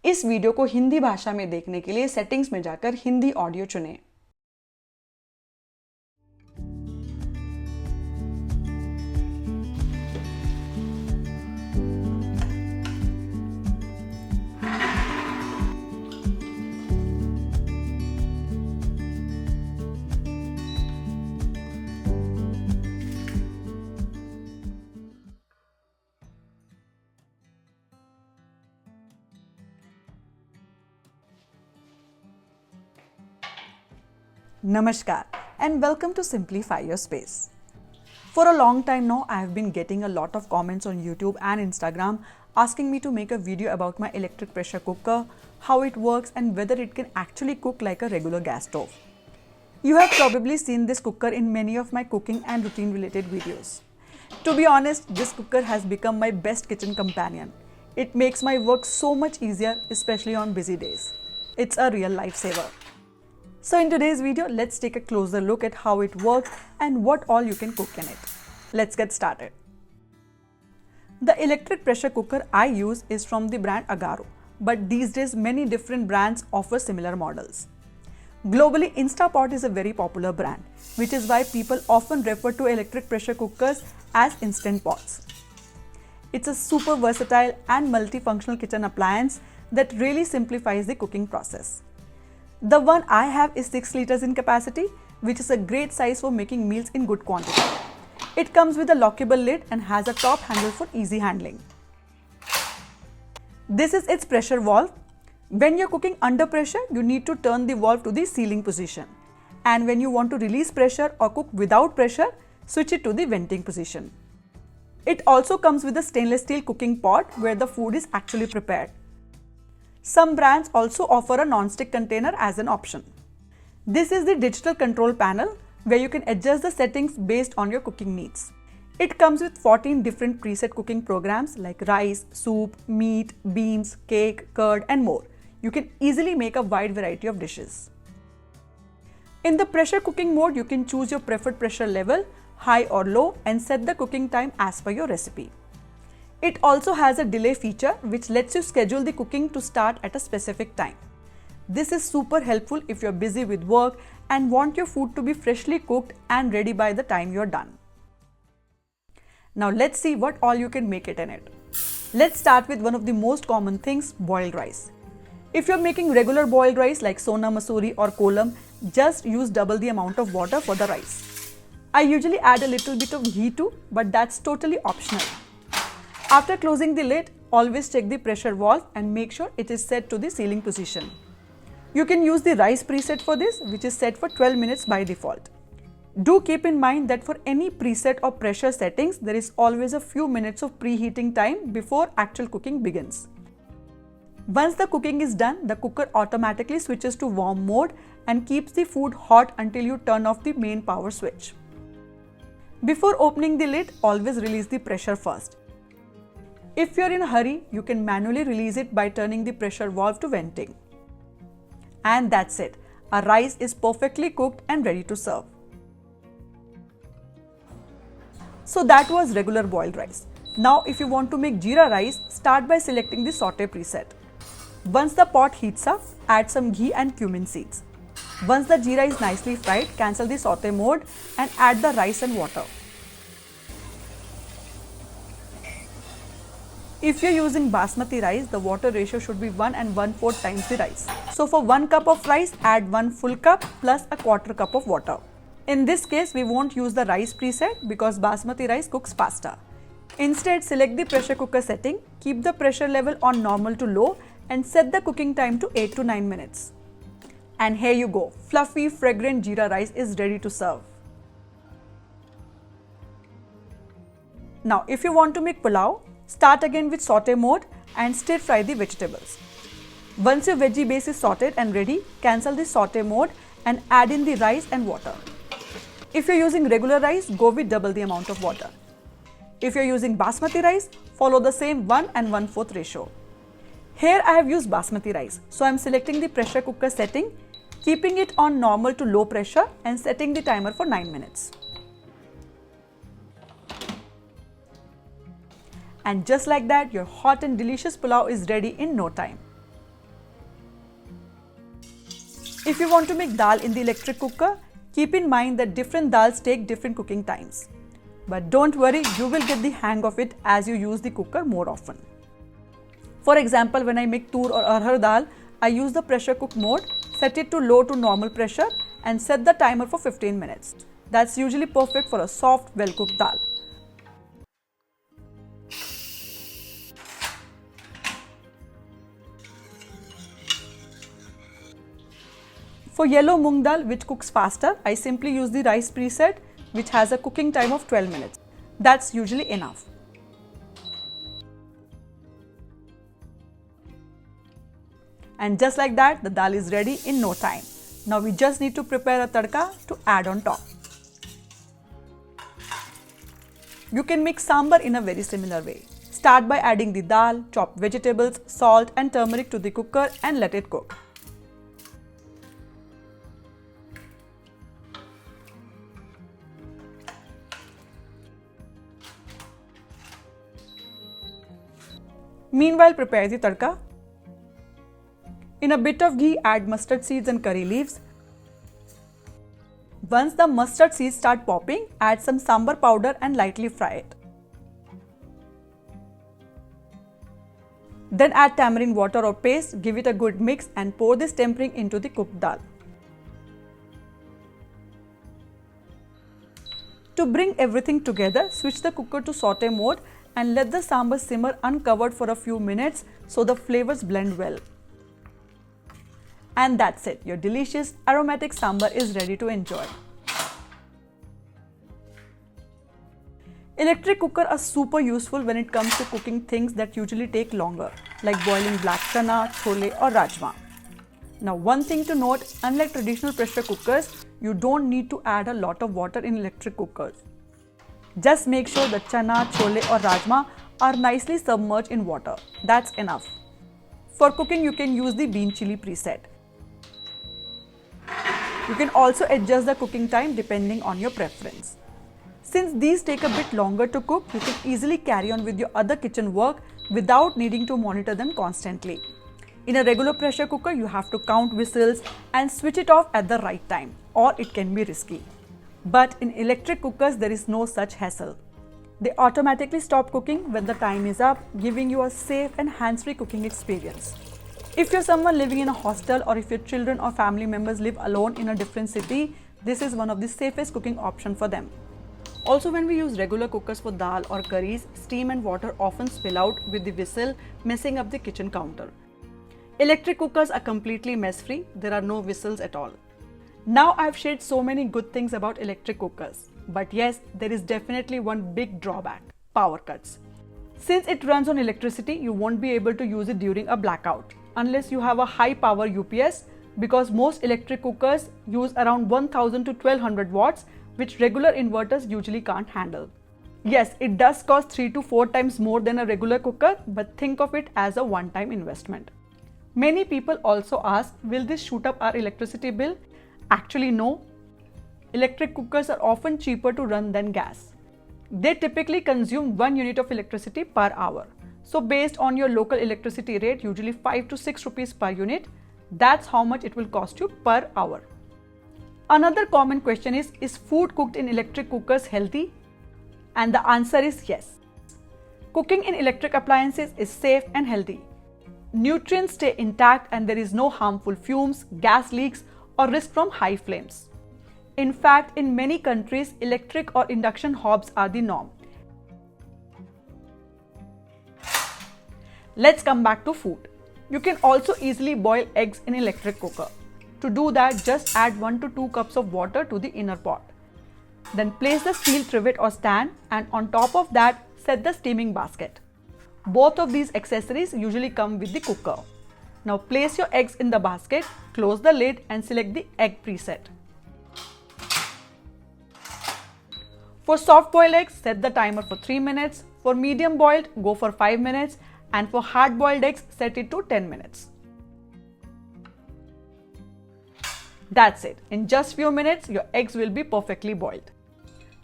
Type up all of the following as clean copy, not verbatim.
इस वीडियो को हिंदी भाषा में देखने के लिए सेटिंग्स में जाकर हिंदी ऑडियो चुनें। Namaskar and welcome to Simplify Your Space. For a long time now, I have been getting a lot of comments on YouTube and Instagram asking me to make a video about my electric pressure cooker, how it works and whether it can actually cook like a regular gas stove. You have probably seen this cooker in many of my cooking and routine related videos. To be honest, this cooker has become my best kitchen companion. It makes my work so much easier, especially on busy days. It's a real lifesaver. So in today's video, let's take a closer look at how it works and what all you can cook in it. Let's get started. The electric pressure cooker I use is from the brand Agaro, but these days many different brands offer similar models. Globally, Instapot is a very popular brand, which is why people often refer to electric pressure cookers as instant pots. It's a super versatile and multifunctional kitchen appliance that really simplifies the cooking process. The one I have is 6 liters in capacity, which is a great size for making meals in good quantity. It comes with a lockable lid and has a top handle for easy handling. This is its pressure valve. When you're cooking under pressure, you need to turn the valve to the sealing position. And when you want to release pressure or cook without pressure, switch it to the venting position. It also comes with a stainless steel cooking pot where the food is actually prepared. Some brands also offer a non-stick container as an option. This is the digital control panel where you can adjust the settings based on your cooking needs. It comes with 14 different preset cooking programs like rice, soup, meat, beans, cake, curd and more. You can easily make a wide variety of dishes. In the pressure cooking mode, you can choose your preferred pressure level, high or low, and set the cooking time as per your recipe. It also has a delay feature which lets you schedule the cooking to start at a specific time. This is super helpful if you're busy with work and want your food to be freshly cooked and ready by the time you're done. Now let's see what all you can make it in it. Let's start with one of the most common things, boiled rice. If you're making regular boiled rice like Sona Masuri or Kolam, just use double the amount of water for the rice. I usually add a little bit of ghee too, but that's totally optional. After closing the lid, always check the pressure valve and make sure it is set to the sealing position. You can use the rice preset for this, which is set for 12 minutes by default. Do keep in mind that for any preset or pressure settings, there is always a few minutes of preheating time before actual cooking begins. Once the cooking is done, the cooker automatically switches to warm mode and keeps the food hot until you turn off the main power switch. Before opening the lid, always release the pressure first. If you're in a hurry, you can manually release it by turning the pressure valve to venting. And that's it. Our rice is perfectly cooked and ready to serve. So that was regular boiled rice. Now if you want to make Jera rice, start by selecting the saute preset. Once the pot heats up, add some ghee and cumin seeds. Once the Jera is nicely fried, cancel the saute mode and add the rice and water. If you're using basmati rice, the water ratio should be 1 1/4 times the rice. So for 1 cup of rice, add 1 full cup plus a quarter cup of water. In this case, we won't use the rice preset because basmati rice cooks faster. Instead, select the pressure cooker setting, keep the pressure level on normal to low and set the cooking time to 8 to 9 minutes. And here you go, fluffy, fragrant Jera rice is ready to serve. Now, if you want to make pulao, start again with saute mode and stir fry the vegetables. Once your veggie base is sauteed and ready, cancel the saute mode and add in the rice and water. If you're using regular rice, go with double the amount of water. If you're using basmati rice, follow the same 1 1/4 ratio. Here I have used basmati rice, so I'm selecting the pressure cooker setting, keeping it on normal to low pressure and setting the timer for 9 minutes. And just like that, your hot and delicious pulao is ready in no time. If you want to make dal in the electric cooker, keep in mind that different dals take different cooking times. But don't worry, you will get the hang of it as you use the cooker more often. For example, when I make tur or arhar dal, I use the pressure cook mode, set it to low to normal pressure and set the timer for 15 minutes. That's usually perfect for a soft, well-cooked dal. For yellow moong dal, which cooks faster, I simply use the rice preset, which has a cooking time of 12 minutes. That's usually enough. And just like that, the dal is ready in no time. Now we just need to prepare a tadka to add on top. You can make sambar in a very similar way. Start by adding the dal, chopped vegetables, salt and turmeric to the cooker and let it cook. Meanwhile, prepare the tadka. In a bit of ghee, add mustard seeds and curry leaves. Once the mustard seeds start popping, add some sambar powder and lightly fry it. Then add tamarind water or paste, give it a good mix and pour this tempering into the cooked dal. To bring everything together, switch the cooker to saute mode and let the sambar simmer uncovered for a few minutes so the flavors blend well. And that's it, your delicious aromatic sambar is ready to enjoy. Electric cookers are super useful when it comes to cooking things that usually take longer, like boiling black chana, chole or rajma. Now one thing to note, unlike traditional pressure cookers, you don't need to add a lot of water in electric cookers. Just make sure the chana, chole or rajma are nicely submerged in water. That's enough. For cooking, you can use the bean chili preset. You can also adjust the cooking time depending on your preference. Since these take a bit longer to cook, you can easily carry on with your other kitchen work without needing to monitor them constantly. In a regular pressure cooker, you have to count whistles and switch it off at the right time, or it can be risky. But in electric cookers, there is no such hassle. They automatically stop cooking when the time is up, giving you a safe and hands-free cooking experience. If you're someone living in a hostel or if your children or family members live alone in a different city, this is one of the safest cooking options for them. Also, when we use regular cookers for dal or curries, steam and water often spill out with the whistle, messing up the kitchen counter. Electric cookers are completely mess-free. There are no whistles at all. Now I've shared so many good things about electric cookers. But yes, there is definitely one big drawback: power cuts. Since it runs on electricity, you won't be able to use it during a blackout unless you have a high power UPS, because most electric cookers use around 1000 to 1200 watts, which regular inverters usually can't handle. Yes, it does cost 3 to 4 times more than a regular cooker, but think of it as a one-time investment. Many people also ask, will this shoot up our electricity bill? Actually, no. Electric cookers are often cheaper to run than gas. They typically consume 1 unit of electricity per hour. So based on your local electricity rate, usually 5 to 6 rupees per unit, that's how much it will cost you per hour. Another common question is food cooked in electric cookers healthy? And the answer is yes. Cooking in electric appliances is safe and healthy. Nutrients stay intact and there is no harmful fumes, gas leaks, or risk from high flames. In fact, in many countries, electric or induction hobs are the norm. Let's come back to food. You can also easily boil eggs in electric cooker. To do that, just add 1 to 2 cups of water to the inner pot. Then place the steel trivet or stand, and on top of that, set the steaming basket. Both of these accessories usually come with the cooker. Now place your eggs in the basket, close the lid and select the egg preset. For soft boiled eggs, set the timer for 3 minutes. For medium boiled, go for 5 minutes. And for hard boiled eggs, set it to 10 minutes. That's it. In just few minutes, your eggs will be perfectly boiled.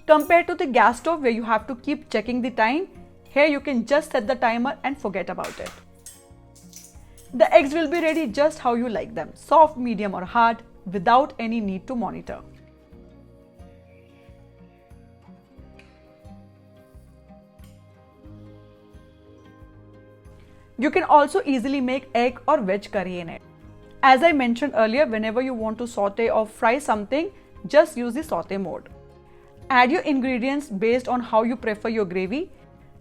Compared to the gas stove where you have to keep checking the time, here you can just set the timer and forget about it. The eggs will be ready just how you like them, soft, medium or hard, without any need to monitor. You can also easily make egg or veg curry in it. As I mentioned earlier, whenever you want to saute or fry something, just use the saute mode. Add your ingredients based on how you prefer your gravy.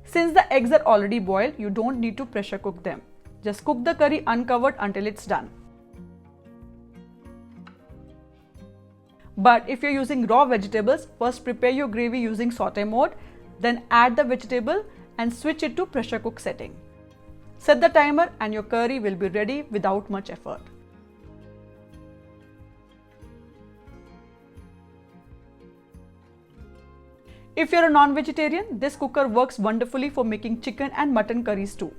Since the eggs are already boiled, you don't need to pressure cook them. Just cook the curry uncovered until it's done. But if you're using raw vegetables, first prepare your gravy using saute mode, then add the vegetable and switch it to pressure cook setting. Set the timer and your curry will be ready without much effort. If you're a non-vegetarian, this cooker works wonderfully for making chicken and mutton curries too.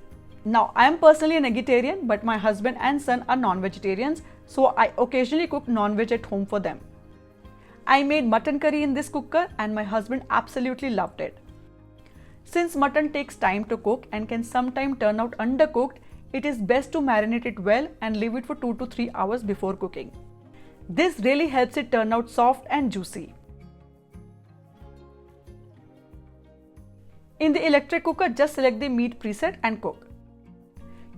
Now, I am personally an vegetarian, but my husband and son are non-vegetarians, so I occasionally cook non-veg at home for them. I made mutton curry in this cooker and my husband absolutely loved it. Since mutton takes time to cook and can sometimes turn out undercooked, it is best to marinate it well and leave it for 2 to 3 hours before cooking. This really helps it turn out soft and juicy. In the electric cooker, just select the meat preset and cook.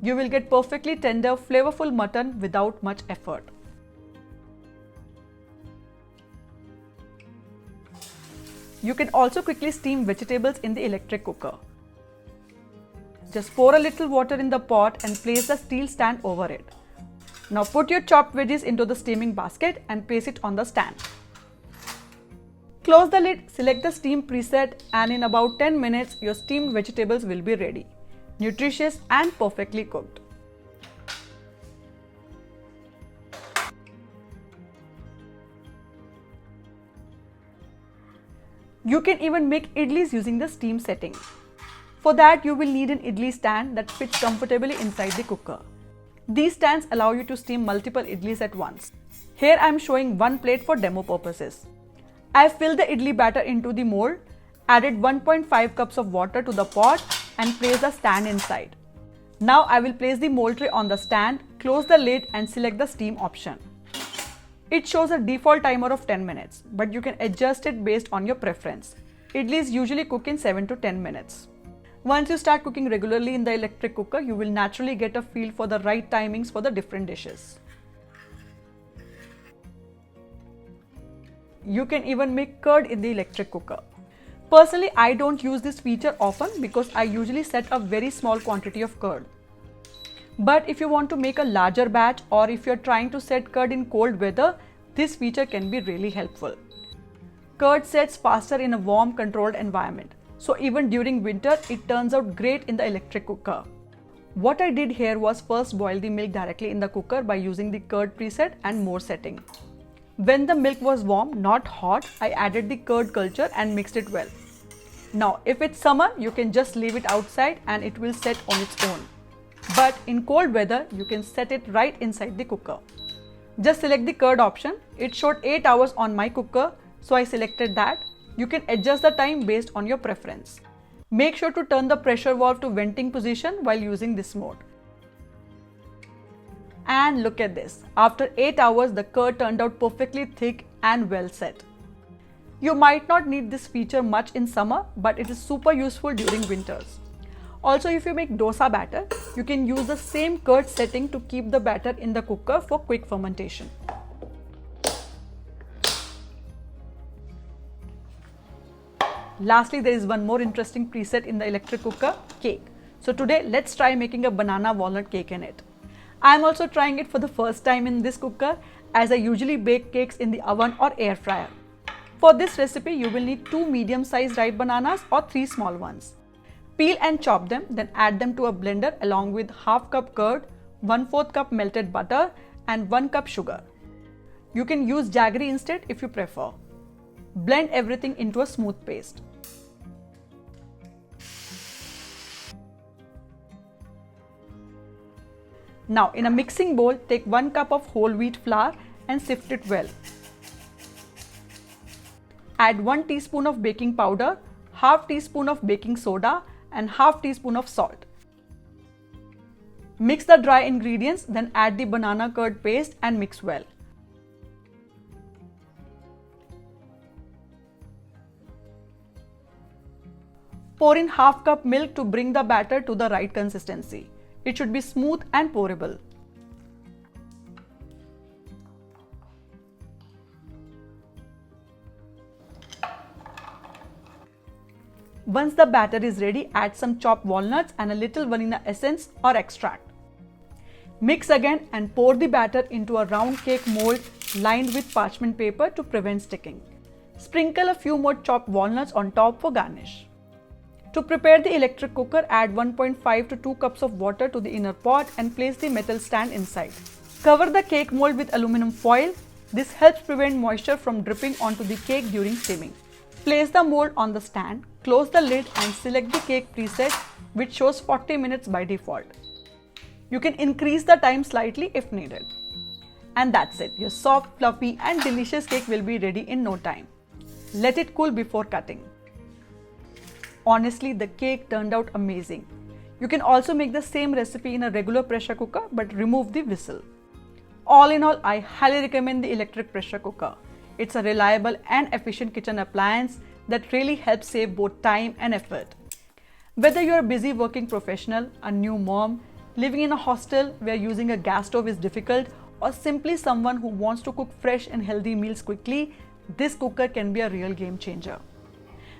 You will get perfectly tender, flavorful mutton without much effort. You can also quickly steam vegetables in the electric cooker. Just pour a little water in the pot and place the steel stand over it. Now put your chopped veggies into the steaming basket and place it on the stand. Close the lid, select the steam preset, and in about 10 minutes your steamed vegetables will be ready. Nutritious and perfectly cooked. You can even make idlis using the steam setting. For that, you will need an idli stand that fits comfortably inside the cooker. These stands allow you to steam multiple idlis at once. Here I am showing one plate for demo purposes. I have filled the idli batter into the mold, added 1.5 cups of water to the pot and placed the stand inside. Now I will place the mold tray on the stand, close the lid and select the steam option. It shows a default timer of 10 minutes, but you can adjust it based on your preference. Idlis usually cook in 7 to 10 minutes. Once you start cooking regularly in the electric cooker, you will naturally get a feel for the right timings for the different dishes. You can even make curd in the electric cooker. Personally, I don't use this feature often because I usually set a very small quantity of curd. But if you want to make a larger batch or if you're trying to set curd in cold weather, this feature can be really helpful. Curd sets faster in a warm, controlled environment. So even during winter, it turns out great in the electric cooker. What I did here was first boil the milk directly in the cooker by using the curd preset and more setting. When the milk was warm, not hot, I added the curd culture and mixed it well. Now, if it's summer, you can just leave it outside and it will set on its own. But in cold weather, you can set it right inside the cooker. Just select the curd option. It showed 8 hours on my cooker, so I selected that. You can adjust the time based on your preference. Make sure to turn the pressure valve to venting position while using this mode. And look at this. After 8 hours, the curd turned out perfectly thick and well set. You might not need this feature much in summer, but it is super useful during winters. Also, if you make dosa batter, you can use the same curd setting to keep the batter in the cooker for quick fermentation. Lastly, there is one more interesting preset in the electric cooker, cake. So today, let's try making a banana walnut cake in it. I am also trying it for the first time in this cooker as I usually bake cakes in the oven or air fryer. For this recipe, you will need 2 medium-sized ripe bananas or 3 small ones. Peel and chop them, then add them to a blender along with half cup curd, 1/4 cup melted butter and 1 cup sugar. You can use jaggery instead if you prefer. Blend everything into a smooth paste. Now in a mixing bowl, take 1 cup of whole wheat flour and sift it well. Add 1 teaspoon of baking powder, half teaspoon of baking soda and half teaspoon of salt. Mix the dry ingredients, then add the banana curd paste and mix well. Pour in half cup milk to bring the batter to the right consistency. It should be smooth and pourable. Once the batter is ready, add some chopped walnuts and a little vanilla essence or extract. Mix again and pour the batter into a round cake mold lined with parchment paper to prevent sticking. Sprinkle a few more chopped walnuts on top for garnish. To prepare the electric cooker, add 1.5 to 2 cups of water to the inner pot and place the metal stand inside. Cover the cake mold with aluminum foil. This helps prevent moisture from dripping onto the cake during steaming. Place the mold on the stand, close the lid and select the cake preset, which shows 40 minutes by default. You can increase the time slightly if needed. And that's it. Your soft, fluffy and delicious cake will be ready in no time. Let it cool before cutting. Honestly, the cake turned out amazing. You can also make the same recipe in a regular pressure cooker but remove the whistle. All in all, I highly recommend the electric pressure cooker. It's a reliable and efficient kitchen appliance that really helps save both time and effort. Whether you're a busy working professional, a new mom, living in a hostel where using a gas stove is difficult, or simply someone who wants to cook fresh and healthy meals quickly, this cooker can be a real game changer.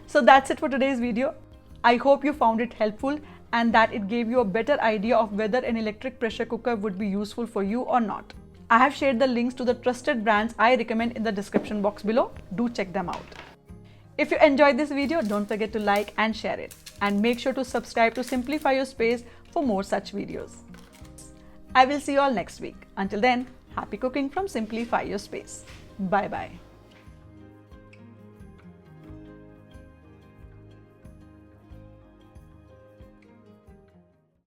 So that's it for today's video. I hope you found it helpful and that it gave you a better idea of whether an electric pressure cooker would be useful for you or not. I have shared the links to the trusted brands I recommend in the description box below. Do check them out. If you enjoyed this video, don't forget to like and share it. And make sure to subscribe to Simplify Your Space for more such videos. I will see you all next week. Until then, happy cooking from Simplify Your Space. Bye bye.